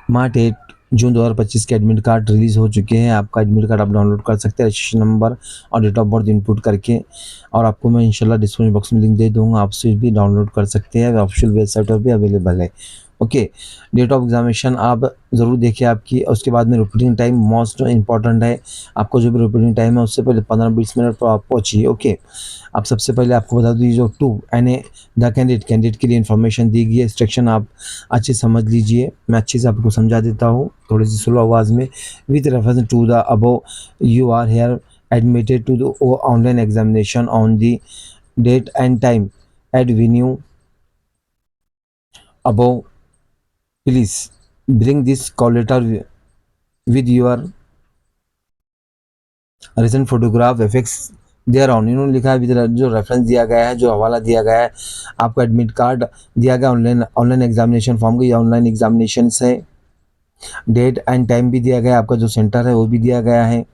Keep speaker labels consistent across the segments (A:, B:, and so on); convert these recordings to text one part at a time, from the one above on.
A: मार्च 8 जून 2025 के admit card release हो चुके हैं। आपका एडमिट कार्ड आप डाउनलोड कर सकते हैं रजिस्ट्रेशन नंबर और डेट ऑफ बर्थ इनपुट करके, और आपको मैं इंशाल्लाह डिस्क्रिप्शन बॉक्स में लिंक दे दूँगा, आप उसे भी डाउनलोड कर सकते हैं। ऑफिशियल वेबसाइट पर भी अवेलेबल है। ओके, डेट ऑफ एग्जामिनेशन आप ज़रूर देखिए आपकी। उसके बाद में रिपोर्टिंग टाइम मोस्ट इम्पॉर्टेंट है। आपको जो भी रिपोर्टिंग टाइम है उससे पहले 15-20 मिनट तो आप पहुँचिए। ओके, अब सबसे पहले आपको बता दूँ, जो टू यानी द कैंडिडेट के लिए इन्फॉर्मेशन दी गई है, इंस्ट्रक्शन आप अच्छे समझ लीजिए। मैं अच्छे से आपको समझा देता हूँ थोड़ी सी स्लो आवाज़ में। With reference to the above you are here admitted to the online examination on the date and time at venue above. Please bring this call letter with your recent photograph affixed thereon. इन्होंने लिखा है जो reference दिया गया है, जो हवाला दिया गया है, आपको एडमिट कार्ड दिया गया ऑनलाइन एग्जामिनेशन फॉर्म का, ये ऑनलाइन एग्जामिनेशन है। डेट एंड टाइम भी दिया गया है, आपका जो सेंटर है वो भी दिया गया है,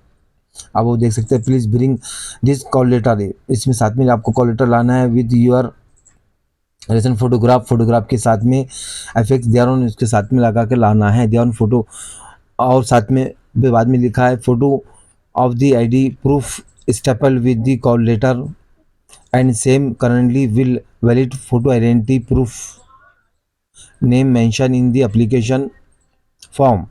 A: आप वो देख सकते हैं। Please bring this call letter, इसमें साथ में आपको कॉल लेटर लाना है विद योर रिसेंट फोटोग्राफ के साथ में एफेक्ट्स देयर ऑन, उसके साथ में लगा के लाना है देयर ऑन फोटो। और साथ में बाद में लिखा है photo of the ID proof stapled with the call letter and same currently will valid photo identity proof name mentioned in the application form।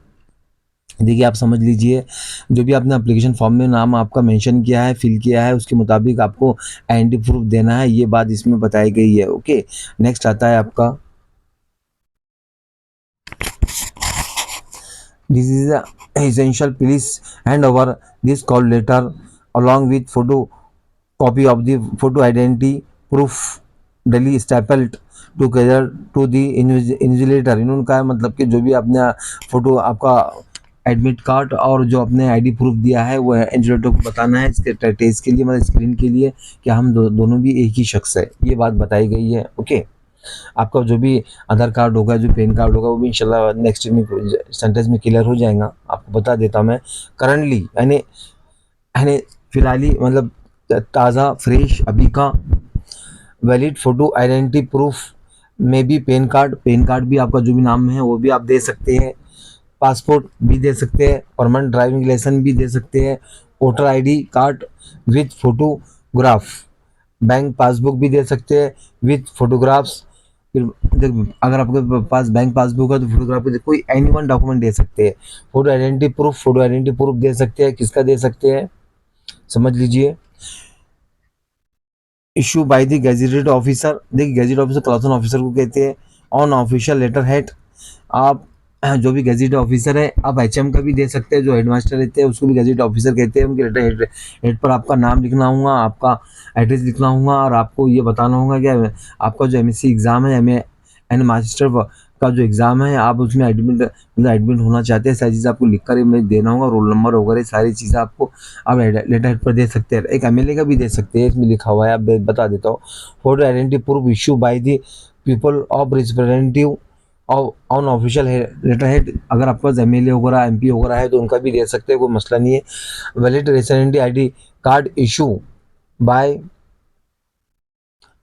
A: देखिए आप समझ लीजिए, जो भी आपने एप्लीकेशन फॉर्म में नाम आपका मेंशन किया है, फिल किया है, उसके मुताबिक आपको आईडेंटिटी प्रूफ देना है, ये बात इसमें बताई गई है। ओके, नेक्स्ट आता है आपका, this is essential, please hand over this call letter along with photo copy of the photo identity proof daily stapled together to the invigilator। इन्होंने कहा मतलब कि जो भी आपने फोटो आपका एडमिट कार्ड और जो आपने आईडी प्रूफ दिया है वो इंविजिलेटर को बताना है, इसके टेस्ट के लिए, मतलब स्क्रीन के लिए, कि हम दोनों भी एक ही शख्स है, ये बात बताई गई है। ओके, आपका जो भी आधार कार्ड होगा, जो पैन कार्ड होगा, वो भी इंशाल्लाह नेक्स्ट में सेंटेंस में क्लियर हो जाएगा। आपको बता देता हूँ मैं, करंटली यानी फिलहाल ही, मतलब ताज़ा फ्रेश अभी का वैलिड फोटो आइडेंटिटी प्रूफ में भी पैन कार्ड भी आपका जो भी नाम है वो भी आप दे सकते हैं, पासपोर्ट भी दे सकते हैं, परमानेंट ड्राइविंग लाइसेंस भी दे सकते हैं, voter ID card with photograph, bank passbook भी दे सकते हैं विथ फोटोग्राफ्स। फिर अगर आपके पास बैंक पासबुक है तो फोटोग्राफ कोई एनी वन डॉक्यूमेंट दे सकते हैं। फोटो आइडेंटिटी प्रूफ दे सकते हैं, किसका दे सकते हैं समझ लीजिए, issue by the gazetted officer. देखिए gazette officer class one officer को कहते हैं। ऑन ऑफिशियल लेटर हेड, आप जो भी गैजेट ऑफिसर है, आप एचएम का भी दे सकते हैं, जो हेडमास्टर रहते हैं उसको भी गैजेट ऑफिसर कहते हैं। उनके लेटर हेड पर आपका नाम लिखना होगा, आपका एड्रेस लिखना होगा, और आपको ये बताना होगा कि आपका जो एमएससी एग्ज़ाम है, एमए एंड मास्टर का जो एग्ज़ाम है, आप उसमें एडमिट होना चाहते हैं, सारी चीज़ आपको लिख कर देना होगा, रोल नंबर वगैरह सारी चीज़ें आपको आप लेटर हेड पर दे सकते हैं। एक एमएलए का भी दे सकते हैं, इसमें लिखा हुआ है, आप बता देता हूँ। Photo identity proof issue by the people of representative और ऑन ऑफिशियल लेटर हेड, अगर आपके पास एमएलए वगैरह एमपी वगैरह है तो उनका भी दे सकते हैं, कोई मसला नहीं है। Valid resident ID card issue by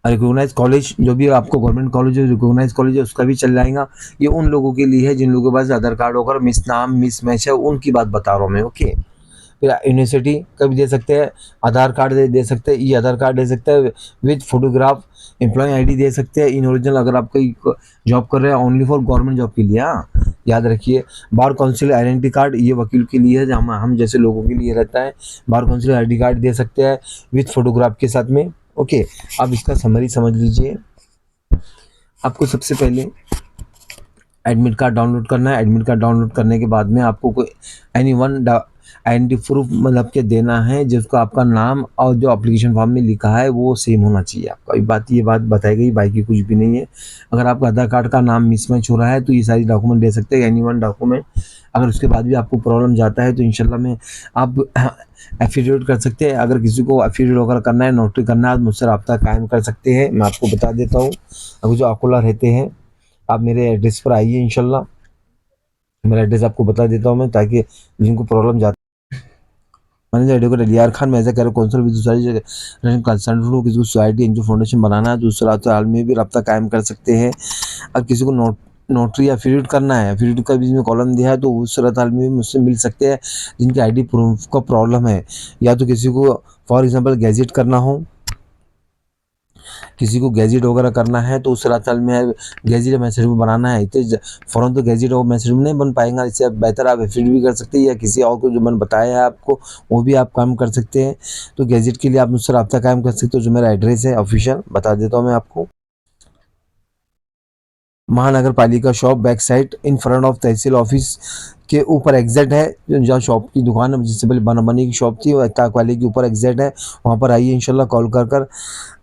A: recognise college, जो भी आपको गवर्नमेंट कॉलेज है, रिकोगनाइज कॉलेज है, उसका भी चल जाएगा। ये उन लोगों के लिए है जिन लोगों के पास आधार कार्ड होकर मिस नाम मिस मैच है, उनकी बात बता रहा हूँ मैं। ओके, फिर यूनिवर्सिटी का भी दे सकते हैं, आधार कार्ड दे सकते हैं, ई आधार कार्ड दे सकते हैं विद फोटोग्राफ, एम्प्लॉय आईडी दे सकते हैं इन ओरिजिनल, अगर आप कोई जॉब कर रहे हैं ओनली फॉर गवर्नमेंट जॉब के लिए। हाँ, याद रखिए। बार काउंसिल आइडेंटिटी कार्ड, ये वकील के लिए है, हम जैसे लोगों के लिए रहता है। बार काउंसिल आईडी कार्ड दे सकते हैं विथ फोटोग्राफ के साथ में। ओके, अब इसका समरी समझ लीजिए। आपको सबसे पहले एडमिट कार्ड डाउनलोड करना है। एडमिट कार्ड डाउनलोड करने के बाद में आपको कोई एनी वन आइडेंटिटी प्रूफ मतलब के देना है, जिसको आपका नाम और जो एप्लीकेशन फॉर्म में लिखा है वो सेम होना चाहिए आपका। ये बात बताई गई, बाकी कुछ भी नहीं है। अगर आपका आधार कार्ड का नाम मिसमैच हो रहा है तो ये सारी डॉक्यूमेंट दे सकते हैं, एनी वन डॉक्यूमेंट। अगर उसके बाद भी आपको प्रॉब्लम जाता है तो इंशाल्लाह में आप एफिडेविट कर सकते हैं। अगर किसी को एफिडेविट वगैरह करना है, नोटरी करना है, आप मुझसे रब्ता कायम कर सकते हैं। मैं आपको बता देता हूँ, अभी जो अकोला रहते हैं, आप मेरे एड्रेस पर आइए इंशाल्लाह। मेरा एड्रेस आपको बता देता हूँ मैं, ताकि जिनको प्रॉब्लम जाती मैंने एडवोकेट अलियार खान, मैं ऐसा कह रहा हूँ कौंसल भी दूसरी जगह कंसल्टेंट हो, किसी को सोसाइटी एनजीओ फाउंडेशन बनाना है, दूसरा हाल में भी रब्ता कायम कर सकते हैं। अब किसी को नोटरी एफिडेविट करना है, एफिडेविट का बीच में कॉलम दिया है, तो उस सूरत हाल में भी मुझसे मिल सकते हैं जिनकी आईडी प्रूफ का प्रॉब्लम है, या तो किसी को फॉर एग्जांपल गैजेट करना हो, किसी को गैजेट वगैरह करना है तो उस सूरत हाल में गैजेट मैसेज में बनाना है। तो फ़ौरन तो गैजेट और मैसेज में नहीं बन पाएगा, इससे बेहतर आप एफिडेविट भी कर सकते हैं, या किसी और को जो मैंने बताया है आपको वो भी आप काम कर सकते हैं। तो गैजेट के लिए आप मुझसे रब्ता कायम कर सकते हो। जो मेरा एड्रेस है ऑफिशियल बता देता हूँ मैं आपको, महानगर पालिका shop back side in front of tehsil office के ऊपर एग्जैक्ट है, जहाँ शॉप की दुकान है जिससे पहले बना बनी की शॉप थी, वो ताक वाले के ऊपर एग्जैक्ट है। वहाँ पर आइए इंशाल्लाह कॉल कर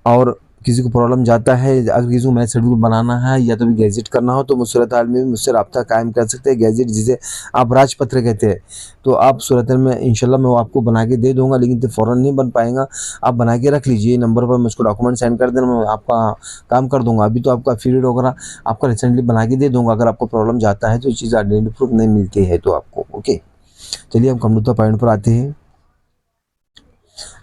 A: और किसी को प्रॉब्लम जाता है, अगर किसी को मैच शेड्यूल बनाना है या तो भी गैजेट करना हो तो मुझ सूरत हाल में भी मुझसे रब्ता कायम कर सकते हैं। गैजेट जिसे आप राजपत्र कहते हैं, तो आप सूरत हाल में इंशाल्लाह मैं वो आपको बना के दे दूंगा, लेकिन तो फ़ौरन नहीं बन पाएगा। आप बना के रख लीजिए, नंबर पर मुझको डॉक्यूमेंट सेंड कर देना, मैं आपका काम कर दूंगा। अभी तो आपका एफिडेविट वगैरह आपका रिसेंटली बना के दे दूंगा, अगर आपको प्रॉब्लम जाता है तो ये चीज़ आइडेंटिटी प्रूफ नहीं मिलती है तो आपको। ओके, चलिए हम कमरुद्दा पॉइंट पर आते हैं।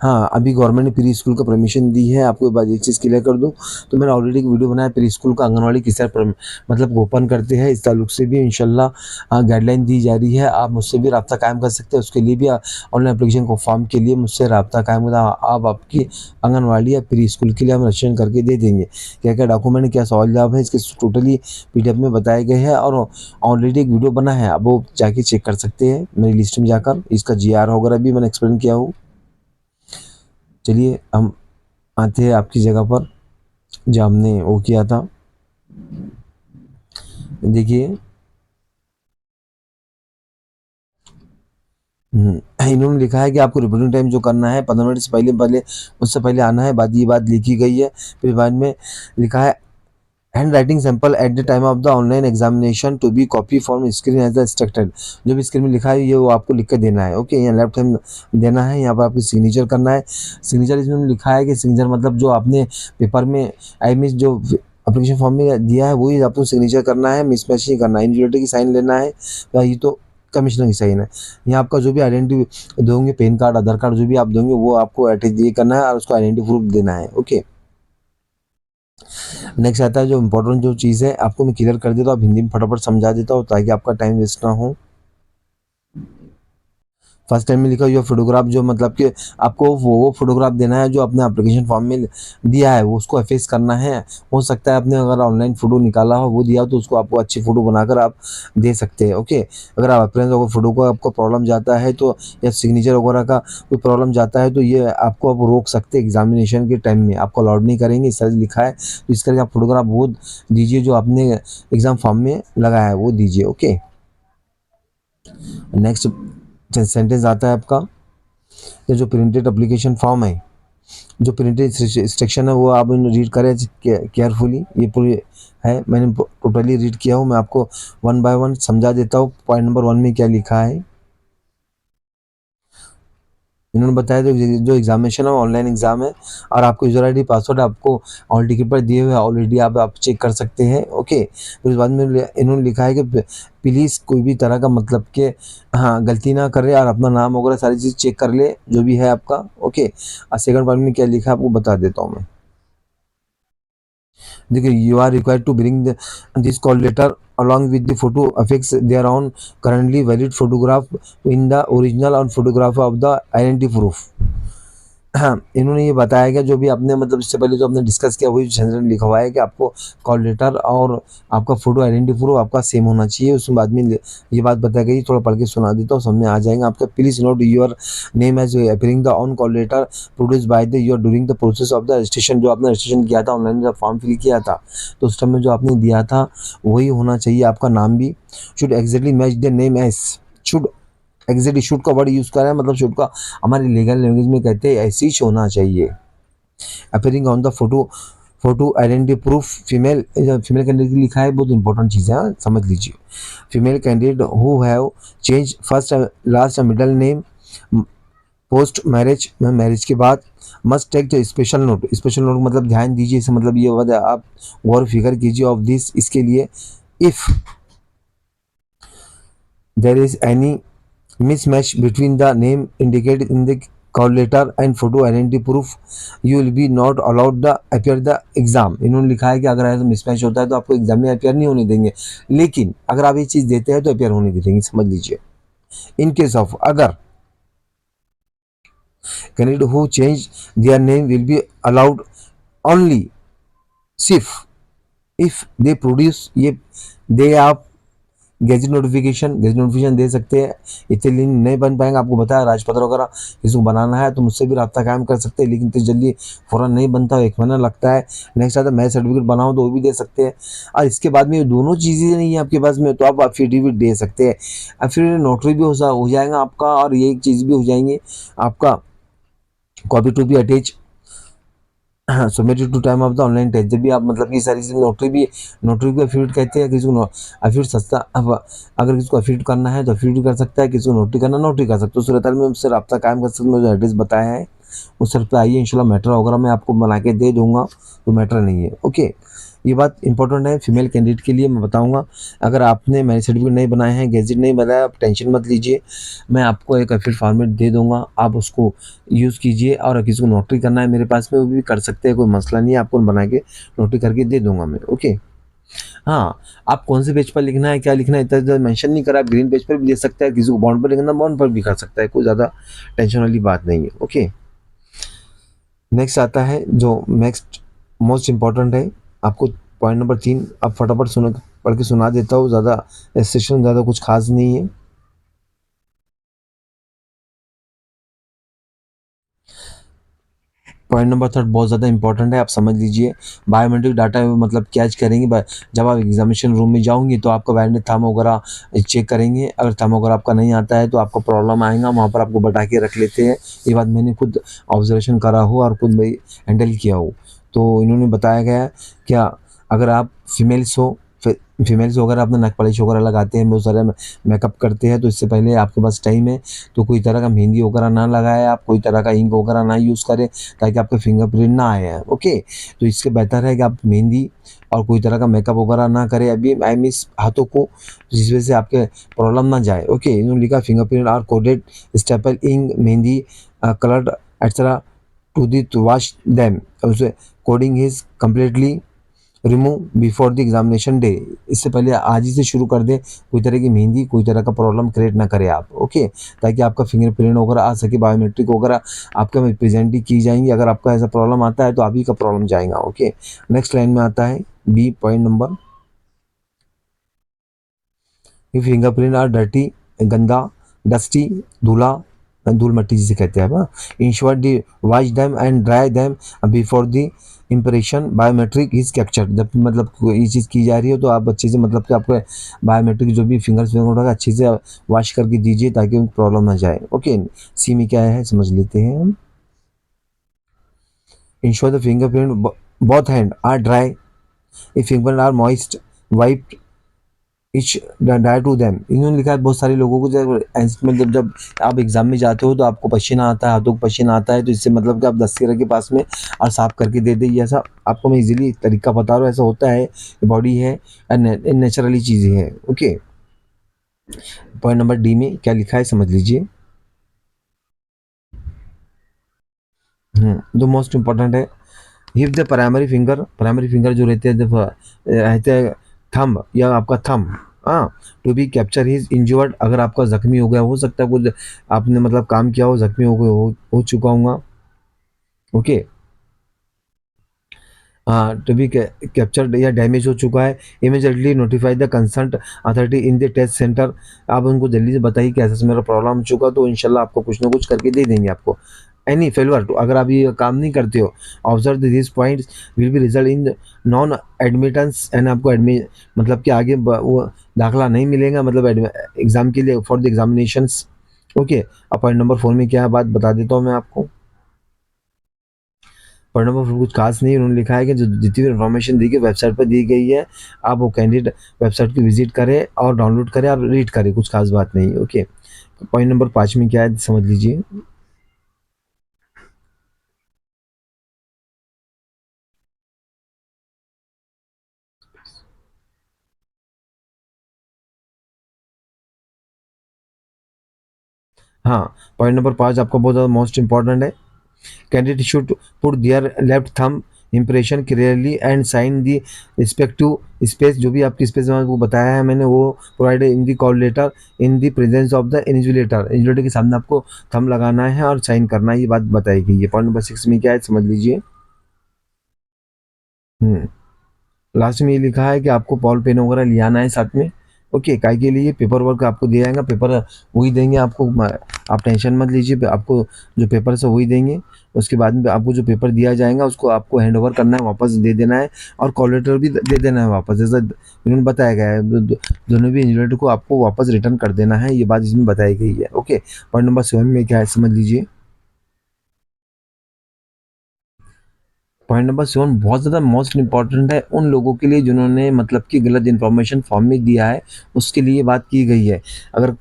A: हाँ, अभी गवर्नमेंट ने प्री स्कूल का परमिशन दी है। आपको एक बात एक चीज़ क्लियर कर दूँ, तो मैंने ऑलरेडी एक वीडियो बनाया प्री स्कूल का, आंगनवाड़ी किस तरह मतलब ओपन करते हैं, इस ताल्लुक से भी इंशाल्लाह गाइडलाइन दी जा रही है। आप मुझसे भी रब्ता कायम कर सकते हैं, उसके लिए भी ऑनलाइन एप्लीकेशन को फॉर्म के लिए मुझसे रब्ता कायम कर आप आपकी आंगनवाड़ी या प्री स्कूल के लिए हम रजिस्ट्रेशन करके दे देंगे। क्या क्या डॉक्यूमेंट, क्या सवाल जवाब है, इसके टोटली PDF में बताए गए हैं, और ऑलरेडी एक वीडियो बना है, आप वो जाके चेक कर सकते हैं मेरी लिस्ट में जाकर। इसका GR वगैरह भी मैंने एक्सप्लेन किया हूँ। चलिए हम आते हैं आपकी जगह पर जो हमने वो किया था। देखिए, इन्होंने लिखा है कि आपको रिपोर्टिंग टाइम जो करना है 15 मिनट से पहले पहले उससे पहले आना है। ये बात लिखी गई है। फिर बाद में लिखा है handwriting sample at the time of the online examination to be copy from screen as the instructed. जो भी स्क्रीन में लिखा है ये वो आपको लिख कर देना है। ओके, यहाँ लेफ्ट हैंड देना है, यहाँ पर आपको सिग्नेचर करना है। सिग्नेचर इसमें लिखा है कि सिग्नेचर मतलब जो आपने पेपर में आई मीन जो एप्लीकेशन फॉर्म में दिया है वही आपको सिग्नेचर करना है, मिसमैच नहीं करना है। इंडिविजुअल की साइन लेना है या ये तो कमिश्नर की साइन है। यहाँ आपका जो भी आइडेंटिटी दोगे, पैन कार्ड, आधार कार्ड जो भी आप दोगे वो आपको अटैच ये करना है और उसको आइडेंटिटी प्रूफ देना है। ओके, नेक्स्ट आता है जो इम्पोर्टेंट जो चीज़ है, आपको मैं क्लियर कर देता हूँ, आप हिंदी में फटाफट समझा देता हूँ ताकि आपका टाइम वेस्ट ना हो। फर्स्ट टाइम में लिखा हुआ फोटोग्राफ, जो मतलब कि आपको वो फोटोग्राफ देना है जो अपने एप्लीकेशन फॉर्म में दिया है, वो उसको एफेस करना है। हो सकता है आपने अगर ऑनलाइन फ़ोटो निकाला हो वो दिया हो तो उसको आपको अच्छी फ़ोटो बनाकर आप दे सकते हैं। ओके, अगर आप अपने अगर फ़ोटो को आपको प्रॉब्लम जाता है तो, या सिग्नेचर वगैरह का कोई प्रॉब्लम जाता है तो ये आपको आप रोक सकते हैं एग्जामिनेशन के टाइम में, आपको अलाउड नहीं करेंगे, इस तरह लिखा है। तो इस करके आप फोटोग्राफ वो दीजिए जो आपने एग्ज़ाम फॉर्म में लगाया है वो दीजिए। ओके, नेक्स्ट सेंटेंस आता है आपका, ये जो प्रिंटेड एप्लीकेशन फॉर्म है, जो प्रिंटेड इंस्ट्रक्शन है वो आप रीड करें केयरफुली। ये पूरी है, मैंने टोटली रीड किया हूँ, मैं आपको वन बाय वन समझा देता हूँ। पॉइंट नंबर 1 में क्या लिखा है इन्होंने बताया, जो एग्जामिनेशन है ऑनलाइन एग्जाम है और आपको यूजर ID पासवर्ड आपको ऑल टिकट पर दिए हुए ऑलरेडी, आप चेक कर सकते हैं। ओके, फिर बाद में इन्होंने लिखा है कि प्लीज़ कोई भी तरह का मतलब कि हाँ गलती ना करे और अपना नाम वगैरह सारी चीज़ चेक कर ले जो भी है आपका। ओके, और सेकंड पॉइंट में क्या लिखा है आपको बता देता हूँ मैं। देखिए, you are required to bring this call letter along with the photo affix their own currently valid photograph in the original and photograph of the identity proof। हाँ, इन्होंने ये बताया कि जो भी आपने मतलब इससे पहले जो आपने डिस्कस किया वही जनरल लिखा हुआ है कि आपको कॉल लेटर और आपका फोटो आइडेंटिटी प्रूफ आपका सेम होना चाहिए। उसमें बाद में ये बात बताई गई, थोड़ा पढ़ के सुना देता हूँ, समझ में आ जाएगा आपका। Please note your name as appearing the on call letter produce by the your during the process of the registration. जो आपने रजिस्ट्रेशन किया था ऑनलाइन, जब फॉर्म फिल किया था तो उस टाइम में जो आपने दिया था वही होना चाहिए। आपका नाम भी should exactly match the name as, should exactly, should का वर्ड यूज़ कर रहे हैं, मतलब शुड का हमारी लीगल लैंग्वेज में कहते हैं ऐसे ही होना चाहिए। Appearing on the photo identity proof female candidate लिखा है, बहुत इंपॉर्टेंट चीज़ है, समझ लीजिए। Female candidate who have change first last middle name post marriage, marriage के बाद must take the special note. Special note मतलब ध्यान दीजिए, इसे मतलब ये होगा आप गौर फिक्र कीजिए ऑफ दिस, इसके लिए। If there is any mismatch between the name indicated in the call letter and photo identity proof, you will be not allowed the appear the exam. इन्होंने लिखा है कि अगर ऐसा मिसमैच होता है तो आपको एग्जाम में अपियर नहीं होने देंगे, लेकिन अगर आप ये चीज़ देते हैं तो अपियर होने देंगे, समझ लीजिए। इन केस ऑफ अगर candidate who change their name will be allowed only सिर्फ इफ दे प्रोड्यूस, ये दे आप गेजेट नोटिफिकेशन दे सकते हैं। इतने लिंक नहीं बन पाएंगे, आपको बताया राजपत्र वगैरह इसको बनाना है तो मुझसे भी रब्ता कायम कर सकते हैं, लेकिन इतनी जल्दी फ़ौरन नहीं बनता, 1 महीना लगता है। नेक्स्ट आता है मैरिज सर्टिफिकेट बनाओ तो वो भी दे सकते हैं। और इसके बाद में ये दोनों चीज़ें नहीं है आपके पास में तो आप एफिडेविट दे सकते हैं। एफिडेविट नोटरी भी हो जाएगा आपका, और ये एक चीज़ भी हो जाएंगे आपका, copy to be attach submitted to time of the online test. जब भी आप मतलब कि सारी चीज़ नोटरी को एफिडेविट कहते हैं। किसी को एफिडेविट सस्ता, अगर किसी को एफिडेविट करना है तो एफिडेविट कर सकता है, किसी को नोटरी करना नोटरी कर सकते हो। सूरत हाल में उससे रब्ता कायम कर सकते हो। जो एड्रेस बताया है उस सर पे आइए, इंशाल्लाह मैटर वगैरह मैं आपको बना के दे दूंगा, तो मैटर नहीं है। ओके, ये बात इंपॉर्टेंट है फीमेल कैंडिडेट के लिए, मैं बताऊंगा। अगर आपने मैरिज सर्टिफिकेट नहीं बनाया है, गैजेट नहीं बनाया, आप टेंशन मत लीजिए, मैं आपको एक एफिडेविट फॉर्मेट दे दूंगा, आप उसको यूज़ कीजिए। और किसी को नोटरी करना है मेरे पास में, वो भी कर सकते हैं, कोई मसला नहीं है, आपको बना के नोटरी करके दे दूंगा मैं। ओके, हाँ, आप कौन से पेज पर लिखना है, क्या लिखना है, इतना ज़्यादा मेंशन नहीं करा। आप ग्रीन पेज पर भी लिख सकते हैं, किसी को बॉन्ड पर लिखना बॉन्ड पर भी कर सकता है, कोई ज़्यादा टेंशन वाली बात नहीं है। ओके, नेक्स्ट आता है जो नेक्स्ट मोस्ट इम्पॉर्टेंट है, आपको पॉइंट नंबर 3 आप फटाफट सुन पढ़ के सुना देता हूँ, ज़्यादा सेशन ज़्यादा कुछ खास नहीं है। पॉइंट नंबर 3 बहुत ज़्यादा इंपॉर्टेंट है, आप समझ लीजिए। बायोमेट्रिक डाटा मतलब कैच करेंगे जब आप एग्जामिनेशन रूम में जाओगे तो आपका बायोमेट्रिक थंब वगैरह चेक करेंगे। अगर थंब वगैरह आपका नहीं आता है तो आपका प्रॉब्लम आएगा, वहाँ पर आपको बता के रख लेते हैं। ये बात मैंने खुद ऑब्जर्वेशन करा हो और खुद भाई हैंडल किया हो, तो इन्होंने बताया गया है क्या, अगर आप फीमेल्स हो, फीमेल्स वगैरह अपना नक पॉलिश वगैरह लगाते हैं, बहुत सारे मेकअप करते हैं, तो इससे पहले आपके पास टाइम है तो कोई तरह का मेहंदी वगैरह ना लगाए, आप कोई तरह का इंक वगैरह ना यूज़ करें, ताकि आपके फिंगरप्रिंट ना आए हैं। ओके, तो इससे बेहतर है कि आप मेहंदी और कोई तरह का मेकअप वगैरह ना करें अभी, आई मीस हाथों को, जिस वजह से आपके प्रॉब्लम ना जाए। ओके, इन्होंने लिखा fingerprint are coded staple ink mehndi coloured etcetera to the to wash them, उसे coding is completely remove before the examination day. इससे पहले आज ही से शुरू कर दें, कोई तरह की मेहंदी कोई तरह का प्रॉब्लम क्रिएट ना करें आप। ओके, ताकि आपका फिंगरप्रिंट वगैरह आ सके, बायोमेट्रिक वगैरह आपका प्रेजेंट ही की जाएंगी। अगर आपका ऐसा प्रॉब्लम आता है तो आप ही का प्रॉब्लम जाएगा। ओके, नेक्स्ट लाइन में आता है बी पॉइंट नंबर, ये फिंगरप्रिंट आर डर्टी, गंदा, डस्टी, धूला, धूल मट्टी जिसे कहते हैं, ensure the wash them and dry them before the impression biometric is capture. जब मतलब ये चीज़ की जा रही हो तो आप अच्छे से मतलब कि आपके बायोमेट्रिक जो भी फिंगर्स होगा अच्छे से वॉश करके दीजिए, ताकि प्रॉब्लम ना जाए। ओके, सी में क्या है समझ लेते हैं हम। Ensure the fingerprint both hand are dry, if fingerprint are moist, wipe each dry to them. इन्होंने लिखा है बहुत सारे लोगों को जब मतलब जब आप एग्जाम में जाते हो तो आपको पसीना आता है, हाथों को पसीना आता है, तो इससे मतलब कि आप दस्ती रख के पास में और साफ करके दे दें। ऐसा आपको मैं इजीली तरीका बता रहा हूँ, ऐसा होता है, बॉडी है, नेचुरली चीज़ें हैं। ओके, पॉइंट नंबर डी में क्या लिखा है समझ लीजिए। जो मोस्ट इम्पोर्टेंट है, हिप द प्राइमरी फिंगर जो रहते हैं जब रहते हैं थंब या आपका थंब, हाँ, to be capture his injured, अगर आपका जख्मी हो गया, हो सकता है कुछ आपने मतलब काम किया हो, जख्मी हो गए हो चुका होगा। ओके, हाँ, टू बी कैप्चर्ड या डैमेज हो चुका है, immediately notify the concern authority in the test centre. आप उनको जल्दी से बताइए कि ऐसा मेरा प्रॉब्लम हो चुका, तो इंशाल्लाह आपको कुछ ना कुछ करके दे देंगे आपको। एनी फेलवर टू, अगर आप ये काम नहीं करते हो, observe this points will be result in non admittance, and आपको एडमिट मतलब कि आगे वो दाखिला नहीं मिलेगा, मतलब एग्जाम के लिए फॉर द एग्जामिनेशंस। ओके, अब पॉइंट नंबर 4 में क्या है बात बता देता हूँ मैं आपको। पॉइंट नंबर 4 कुछ खास नहीं, उन्होंने लिखा है कि जो जितनी भी इन्फॉर्मेशन दी गई वेबसाइट पर दी गई है, आप वो कैंडिडेट वेबसाइट की विजिट करें और डाउनलोड करें और रीड करें, कुछ खास बात नहीं है। ओके, पॉइंट नंबर 5 में क्या है समझ लीजिए। हाँ, पॉइंट नंबर 5 आपका बहुत ज़्यादा मोस्ट इंपॉर्टेंट है। Candidate should put their left thumb impression clearly and sign the respective space, जो भी आपकी स्पेस वो बताया है मैंने, वो provide in the call letter in the presence of the invigilator. Invigilator के सामने आपको थंब लगाना है और साइन करना है, ये बात बताई गई है। पॉइंट नंबर 6 में क्या है समझ लीजिए। हम्म लास्ट में ये लिखा है कि आपको बॉल पेन वगैरह ले आना है साथ में। ओके, काय के लिए पेपर वर्क आपको दिया जाएगा, पेपर वही देंगे आपको, आप टेंशन मत लीजिए, आपको जो पेपर है वही देंगे। उसके बाद में आपको जो पेपर दिया जाएगा उसको आपको हैंड ओवर करना है, वापस दे देना है, और कॉल लेटर भी दे देना है वापस, जैसा इन्होंने बताया गया है। दोनों भी इंजीनियर को आपको वापस रिटर्न कर देना है, ये बात इसमें बताई गई है। ओके, पॉइंट नंबर 7 में क्या है समझ लीजिए। पॉइंट नंबर 7 बहुत ज़्यादा मोस्ट इंपॉर्टेंट है उन लोगों के लिए जिन्होंने मतलब कि गलत इन्फॉर्मेशन फॉर्म में दिया है, उसके लिए बात की गई है। अगर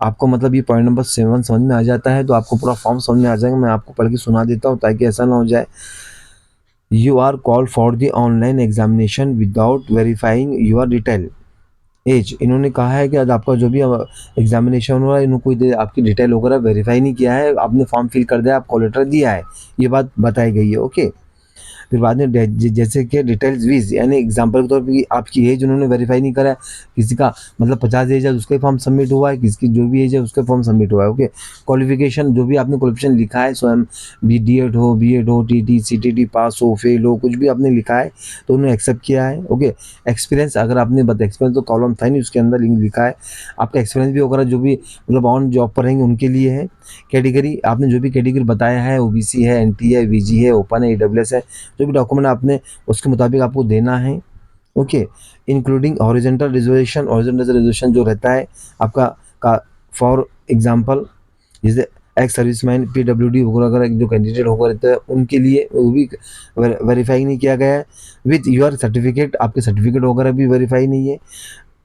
A: आपको मतलब ये पॉइंट नंबर 7 समझ में आ जाता है तो आपको पूरा फॉर्म समझ में आ जाएगा। मैं आपको पढ़ के सुना देता हूँ ताकि ऐसा ना हो जाए। You are called for the online examination without verifying your detail as. इन्होंने कहा है कि आज आपका जो भी एग्जामिनेशन हुआ है, इन्होंने कोई आपकी डिटेल वगैरह वेरीफाई नहीं किया है, आपने फॉर्म फिल कर दिया, आप कॉल लेटर दिया है, ये बात बताई गई है। ओके, फिर बाद में जैसे कि डिटेल्स वीज, यानी एग्जांपल के तौर पे आपकी एज उन्होंने वेरीफाई नहीं करा है, किसी का मतलब 50 एज है उसका फॉर्म सबमिट हुआ है, किसकी जो भी एज है उसका फॉर्म सबमिट हुआ है। ओके, क्वालिफिकेशन जो भी आपने क्वालिफिकेशन लिखा है स्वयं, बी एड हो, टी सी टी पास हो, फेल हो, कुछ भी आपने लिखा है तो उन्होंने एक्सेप्ट किया है। ओके, एक्सपीरियंस अगर आपने एक्सपीरियंस तो कॉलम था नहीं, उसके अंदर लिंक लिखा है, आपका एक्सपीरियंस भी वगैरह जो भी मतलब ऑन जॉब पर रहेंगे उनके लिए है। कैटेगरी आपने जो भी कैटेगरी बताया है, ओबीसी है, एनटी है, वीजी है, ओपन है, ईडब्ल्यूएस है, जो भी डॉक्यूमेंट आपने उसके मुताबिक आपको देना है। Okay, including horizontal reservation, horizontal reservation जो रहता है आपका का फॉर एग्जांपल जैसे एक्स सर्विसमैन, पीडब्ल्यूडी वगैरह अगर जो कैंडिडेट होकर रहता है उनके लिए वो भी वेरीफाई नहीं किया गया है। विथ योर सर्टिफिकेट, आपके सर्टिफिकेट वगैरह भी वेरीफाई नहीं है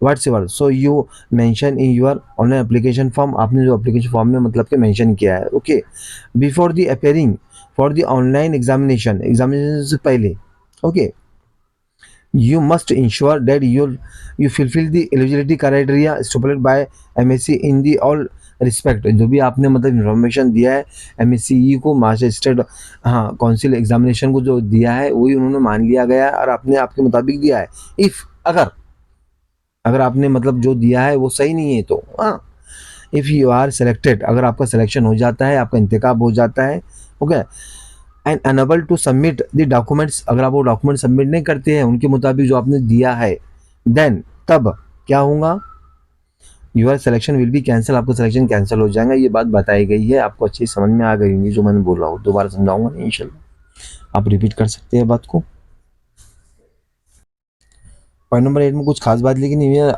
A: what's ever. So you mention in your online application form, आपने जो एप्लीकेशन फॉर्म में मतलब के मेंशन किया है। Okay, before the appearing for the online examination, examination से पहले, okay, you must ensure that you fulfill the eligibility criteria stipulated by MSc in the all respect. जो भी आपने मतलब इन्फॉर्मेशन दिया है MSCE को, मास्टर स्टेट हाँ काउंसिल एग्जामिनेशन को जो दिया है वही उन्होंने मान लिया गया है और आपने आपके मुताबिक दिया है। इफ़ अगर अगर आपने मतलब जो दिया है वो सही नहीं है तो हाँ, इफ़ यू आर सेलेक्टेड, अगर आपका सिलेक्शन हो जाता है, आपका इंतखाब हो जाता है, okay, and unable to submit the documents, अगर आप वो डॉक्यूमेंट सबमिट नहीं करते हैं उनके मुताबिक जो आपने दिया है, देन तब क्या होगा, your selection will be cancel, आपका सिलेक्शन कैंसिल हो जाएगा। ये बात बताई गई है, आपको अच्छी समझ में आ गई होगी जो मैंने बोला हो, दोबारा समझाऊंगा नहीं इंशाल्लाह, आप रिपीट कर सकते हैं बात को। पॉइंट नंबर 8 में कुछ खास बात लिखी नहीं है,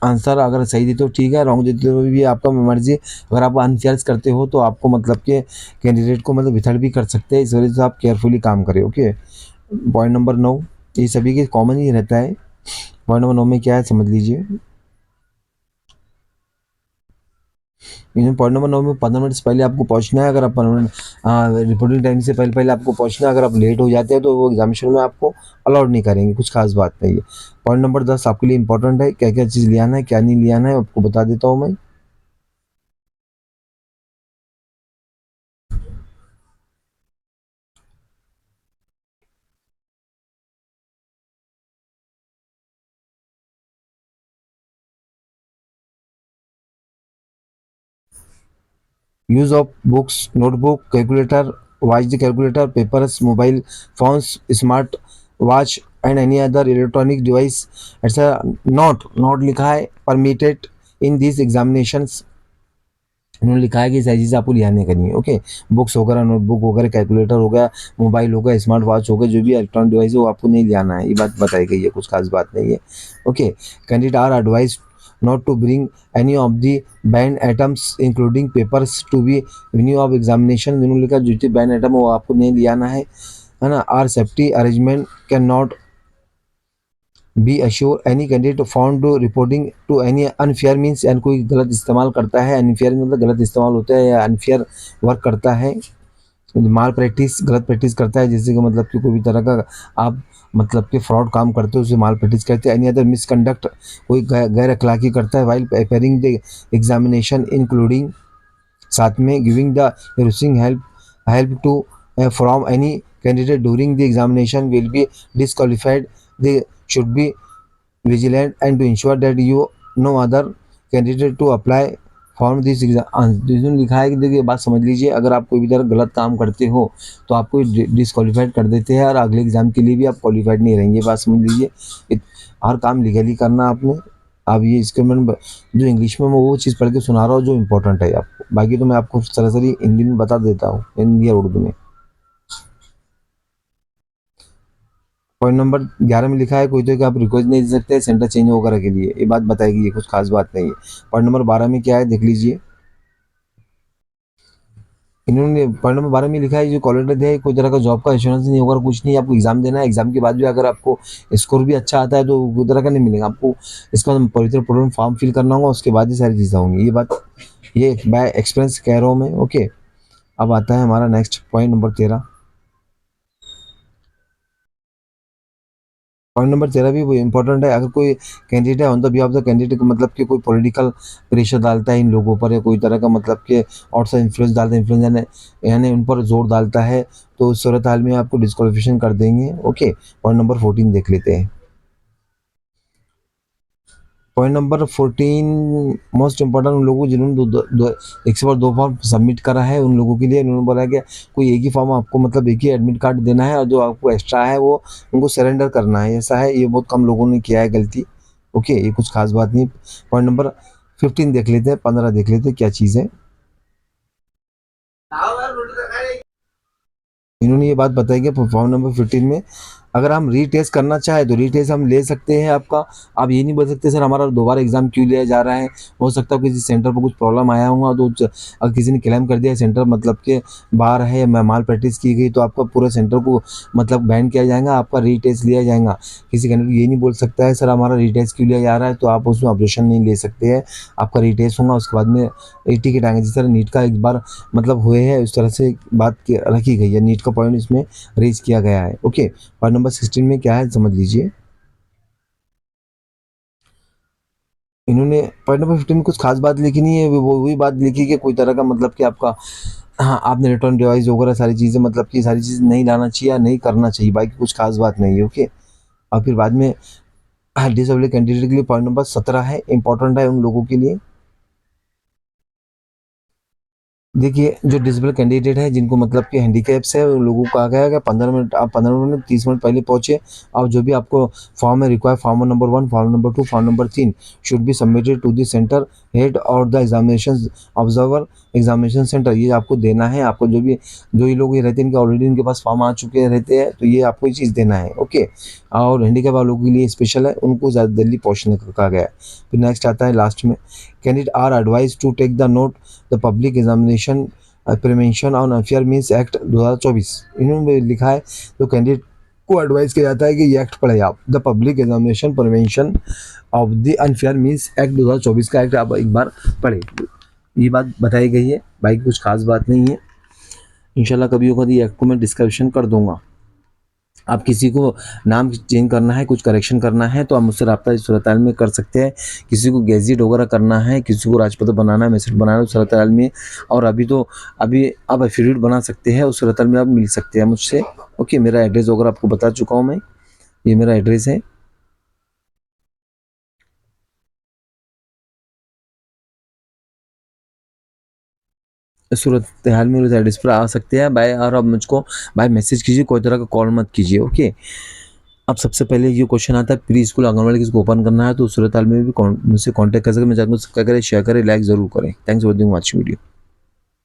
A: आंसर अगर सही दे तो ठीक है, रॉन्ग देते तो भी आपका मर्जी। अगर आप अनफेयर करते हो तो आपको मतलब के कैंडिडेट को मतलब विथर्ड भी कर सकते हैं, इस वजह से आप केयरफुली काम करें। ओके, पॉइंट नंबर 9 ये सभी के कॉमन ही रहता है। पॉइंट नंबर 9 में क्या है समझ लीजिए। पॉइंट नंबर 9 में 15 मिनट से पहले आपको पहुंचना है, अगर आप 15 मिनट रिपोर्टिंग टाइम से पहले पहले आपको पहुंचना है। अगर आप लेट हो जाते हैं तो वो एग्जामिनेशन में आपको अलाउड नहीं करेंगे, कुछ खास बात नहीं है। पॉइंट नंबर 10 आपके लिए इंपॉर्टेंट है, क्या क्या चीज़ ले आना है क्या नहीं ले आना है आपको बता देता हूँ मैं। Use of books, notebook, calculator, watch the calculator, papers, mobile phones, smart watch and any other electronic device ऐसा नॉट लिखा है परमिटेड इन दिस एग्जामिनेशंस। उन्होंने लिखा है कि सारी चीज़ें आपको ले आने करनी है। ओके, बुक्स वगैरह, नोटबुक वगैरह, कैलकुलेटर हो गया, मोबाइल हो गया, स्मार्ट वॉच हो गया, जो भी इलेक्ट्रॉनिक डिवाइस है वो आपको नहीं ले आना है, ये बात बताई गई है, कुछ खास बात नहीं है। Okay, candidate are advise not to bring any of the banned items including papers to be venue of examination. उन्होंने लिखा जो बैंड आइटम वो आपको नहीं ले आना है ना। Our safety arrangement can not be assure any candidate found reporting to any unfair means, and कोई गलत इस्तेमाल करता है, अनफेयर मतलब गलत इस्तेमाल होता है या अनफेयर वर्क करता है, माल प्रैक्टिस गलत प्रैक्टिस करता है, जैसे कि मतलब कि कोई भी तरह का आप मतलब कि फ्रॉड काम करते हो उसे माल प्रैक्टिस करते हैं। एनी अदर मिसकंडक्ट, कोई गैर अखलाकी करता है while appearing the examination including साथ में giving the receiving help to from any candidate during the examination will be disqualified. They should be vigilant and to ensure that you no other candidate to apply form this exam. जिसमें लिखा है कि देखिए बात समझ लीजिए, अगर आप कोई भी तरह गलत काम करते हो तो आपको डिसक्वालीफाइड कर देते हैं और अगले एग्जाम के लिए भी आप क्वालिफाइड नहीं रहेंगे. बात समझ लीजिए, हर काम लीगली करना आपने. आप ये इसके में जो इंग्लिश में मैं वो चीज़ पढ़ के सुना रहा हूँ जो इम्पोर्टेंट है आपको, बाकी तो मैं आपको सरासरी हिंदी में बता देता हूँ, हिंदी या उर्दू में. पॉइंट नंबर 11 में लिखा है कोई तो कि आप रिक्वेस्ट नहीं दे सकते सेंटर चेंज वगैरह के लिए. ये बात बताएगी, ये कुछ खास बात नहीं है. पॉइंट नंबर 12 में क्या है देख लीजिए. इन्होंने पॉइंट नंबर 12 में लिखा है जो कॉलेज लेते हैं कोई तरह का जॉब का इंश्योरेंस नहीं होगा, कुछ नहीं. आपको एग्जाम देना है, एग्जाम के बाद भी अगर आपको स्कोर भी अच्छा आता है तो कोई तरह का नहीं मिलेगा आपको. इसका पवित्र प्रोग्राम फॉर्म फिल करना होगा, उसके बाद ही सारी चीज़ें होंगी. ये बात ये बाय एक्सपीरियंस कह रहा हूँ मैं. ओके, अब आता है हमारा next point number 13. Point number 13 भी इंपॉर्टेंट है. अगर कोई कैंडिडेट है on the behalf of the candidate का मतलब कि कोई पॉलिटिकल प्रेशर डालता है इन लोगों पर, या कोई तरह का मतलब कि आउटसाइड इन्फ्लुएंस डालता है, इन्फ्लुएंस यानी उन पर जोर डालता है, तो उस सूरत हाल में आपको डिस्क्वालिफिकेशन कर देंगे. ओके, पॉइंट नंबर 14 देख लेते हैं. पॉइंट नंबर 14 मोस्ट इंपॉर्टेंट उन लोगों जिन्होंने एक से दो फॉर्म सबमिट करा है उन लोगों के लिए. उन्होंने बोला कि कोई एक ही फॉर्म आपको मतलब एक ही एडमिट कार्ड देना है और जो आपको एक्स्ट्रा है वो उनको सरेंडर करना है. ऐसा है, ये बहुत कम लोगों ने किया है गलती. ओके, ये कुछ खास बात नहीं. पॉइंट नंबर 15 देख लेते हैं, 15 देख लेते हैं क्या चीज़ है. इन्होंने ये बात बताई कि फॉर्म नंबर 15 में अगर हम रीटेस्ट करना चाहें तो रीटेस्ट हम ले सकते हैं आपका. आप ये नहीं बोल सकते सर हमारा दोबारा एग्जाम क्यों लिया जा रहा है. हो सकता है किसी सेंटर पर कुछ प्रॉब्लम आया होगा, तो अगर किसी ने क्लेम कर दिया सेंटर मतलब के बाहर है, माल प्रैक्टिस की गई, तो आपका पूरा सेंटर को मतलब बैन किया जाएगा, आपका रीटेस्ट लिया जाएगा. किसी कैंडिडेट ये नहीं बोल सकता है सर हमारा रीटेस्ट क्यों लिया जा रहा है, तो आप उसमें ऑब्जेक्शन नहीं ले सकते हैं. आपका रीटेस्ट होगा, उसके बाद में टिकट आएंगे. जिस तरह नीट का एक बार मतलब हुए है उस तरह से बात रखी गई है. नीट का पॉइंट इसमें रेज किया गया है. ओके, पॉइंट नंबर 16 में क्या है समझ लीजिए. इन्होंने पॉइंट नंबर 15 में कुछ खास बात लिखी नहीं है, वो वही बात लिखी कि कोई तरह का मतलब कि आपका हाँ आपने रिटर्न डिवाइस वगैरह सारी चीज़ें मतलब कि सारी चीज़ नहीं लाना चाहिए या नहीं करना चाहिए, बाकी कुछ खास बात नहीं है. ओके, और फिर बाद में डिसेबल कैंडिडेट के लिए पॉइंट नंबर 17 है, इंपॉर्टेंट है उन लोगों के लिए. देखिए जो डिसेबल कैंडिडेट है जिनको मतलब कि हैंडीकैप्स है उन लोगों को कहा गया है कि 15 मिनट आप 15 मिनट 30 मिनट पहले पहुँचे, और जो भी आपको फॉर्म है require form number 1 form number 2 form number 3 should be submitted to the centre head और the examination observer examination centre. ये आपको देना है. आपको जो ये लोग ये रहते हैं इनके ऑलरेडी इनके पास फॉर्म आ चुके रहते हैं, तो ये आपको ये चीज़ देना है. ओके, और हैंडीकैप वालों के लिए स्पेशल है, उनको ज़्यादा जल्दी पहुँचने को कहा गया है. फिर नेक्स्ट आता है लास्ट में, candidate are advise to take the note the public examination prevention on unfair means act 2024. इन्होंने लिखा है तो कैंडिडेट को एडवाइस किया जाता है कि ये एक्ट पढ़े आप, the public examination prevention of the unfair means act 2024 का एक्ट आप एक बार पढ़े. ये बात बताई गई है, बाकी कुछ खास बात नहीं है. इंशाल्लाह कभी होगा तो ये एक्ट को मैं डिस्क्रिप्शन कर दूंगा. आप किसी को नाम चेंज करना है, कुछ करेक्शन करना है तो आप मुझसे रब्ता इस सूरत हाल में कर सकते हैं. किसी को गैजेट वगैरह करना है, किसी को राजपत्र बनाना है, मैसेज बनाना है उस सूरत हाल में, और अभी आप एफिडेविट बना सकते हैं, उस सूरत हाल में आप मिल सकते हैं मुझसे. ओके, मेरा एड्रेस वगैरह आपको बता चुका हूँ मैं, ये मेरा एड्रेस है. इस सूरत हाल में उस एड्रेस पर आ सकते हैं बाय, और आप मुझको बाय मैसेज कीजिए, कोई तरह का कॉल मत कीजिए. ओके, अब सबसे पहले ये क्वेश्चन आता है प्री स्कूल आंगनवाड़ी किसको ओपन करना है, तो उस सूरत हाल में भी मुझसे कांटेक्ट कर सकते हैं. मैं चाहूँगा सब्सक्राइब करें, शेयर करें, लाइक ज़रूर करें. Thanks for watching video.